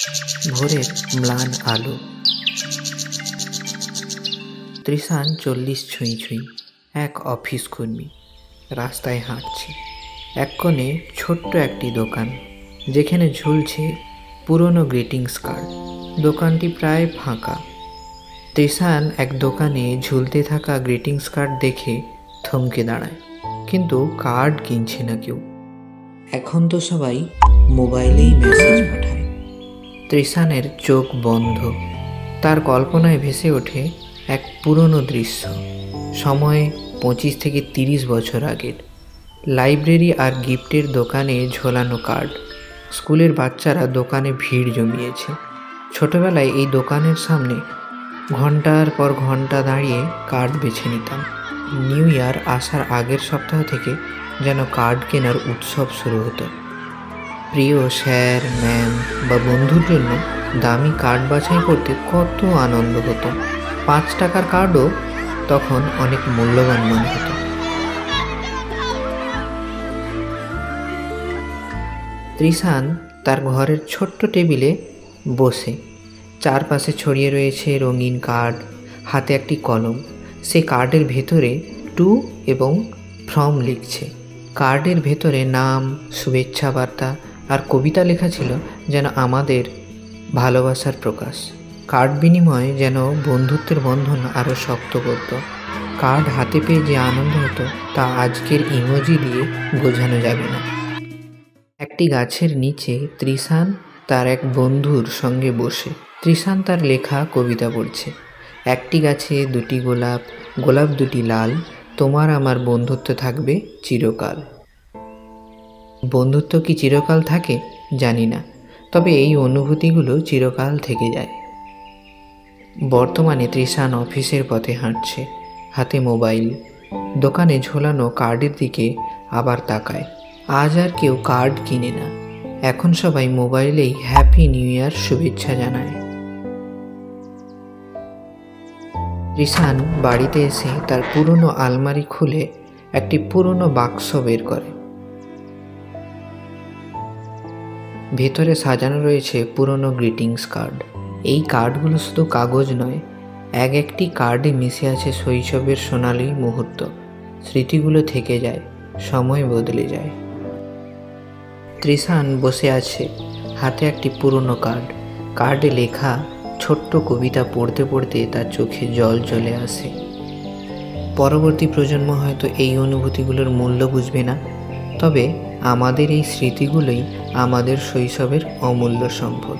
ভোরের ম্লান আলো। তৃষান 40 ছুঁই ছুঁই, এক অফিস কর্মী, রাস্তায় হাঁটছে। এক কোণে ছোট্ট একটি দোকান, যেখানে ঝুলছে পুরনো গ্রিটিংস কার্ড। দোকানটি প্রায় ফাঁকা। তৃষান এক দোকানে ঝুলতে থাকা গ্রিটিংস কার্ড দেখে থমকে দাঁড়ায়, কিন্তু কার্ড কিনছে না কেউ। এখন তো সবাই মোবাইলেই মেসেজ পাঠায়। তৃষানের চোখ বন্ধ। তার কল্পনায় ভেসে ওঠে এক পুরনো দৃশ্য, সময় 25 থেকে 30 বছর আগের। লাইব্রেরি আর গিফটের দোকানে ঝোলানো কার্ড। স্কুলের বাচ্চারা দোকানে ভিড় জমিয়েছে। ছোটবেলায় এই দোকানের সামনে ঘন্টার পর ঘন্টা দাঁড়িয়ে কার্ড বেছে নিতাম। নিউ ইয়ার আসার আগের সপ্তাহ থেকে যেন কার্ড কেনার উৎসব শুরু হতো। প্রিয় স্যার, ম্যাম বা বন্ধুর জন্য দামি কার্ড বাছাই করতে কত আনন্দ হতো। 5 টাকার কার্ডও তখন অনেক মূল্যবান মনে হতো। তৃষান তার ঘরের ছোট্ট টেবিলে বসে, চারপাশে ছড়িয়ে রয়েছে রঙিন কার্ড, হাতে একটি কলম। সে কার্ডের ভেতরে টু এবং ফ্রম লিখছে। কার্ডের ভেতরে নাম, শুভেচ্ছা বার্তা আর কবিতা লেখা ছিল, যেন আমাদের ভালোবাসার প্রকাশ। কার্ড বিনিময়ে যেন বন্ধুত্বের বন্ধন আরও শক্ত করত। কার্ড হাতে পেয়ে যে আনন্দ হতো, তা আজকের ইমোজি দিয়ে বোঝানো যাবে না। একটি গাছের নিচে তৃষান তার এক বন্ধুর সঙ্গে বসে। তৃষান তার লেখা কবিতা পড়ছে। একটি গাছে 2টি গোলাপ, গোলাপ 2টি লাল, তোমার আমার বন্ধুত্ব থাকবে চিরকাল। বন্ধুত্ব কি চিরকাল থাকে জানি না, তবে এই অনুভূতিগুলো চিরকাল থেকে যায়। বর্তমানে তৃষান অফিসের পথে হাঁটছে, হাতে মোবাইল। দোকানে ঝোলানো কার্ডের দিকে আবার তাকায়। আজ আর কেউ কার্ড কিনে না, এখন সবাই মোবাইলেই হ্যাপি নিউ ইয়ার শুভেচ্ছা জানায়। তৃষান বাড়িতে এসে তার পুরনো আলমারি খুলে একটি পুরনো বাক্স বের করে। ভেতরে সাজানো রয়েছে পুরনো গ্রিটিংস কার্ড। এই কার্ডগুলো শুধু কাগজ নয়, এক একটি কার্ডে মিশে আছে শৈশবের সোনালি মুহূর্ত। স্মৃতিগুলো থেকে যায়, সময় বদলে যায়। তৃষান বসে আছে, হাতে একটি পুরনো কার্ড। কার্ডে লেখা ছোট্ট কবিতা পড়তে পড়তে তার চোখে জল চলে আসে। পরবর্তী প্রজন্ম হয়তো এই অনুভূতিগুলোর মূল্য বুঝবে না, তবে আমাদের এই স্মৃতিগুলোই আমাদের শৈশবের অমূল্য সম্পদ।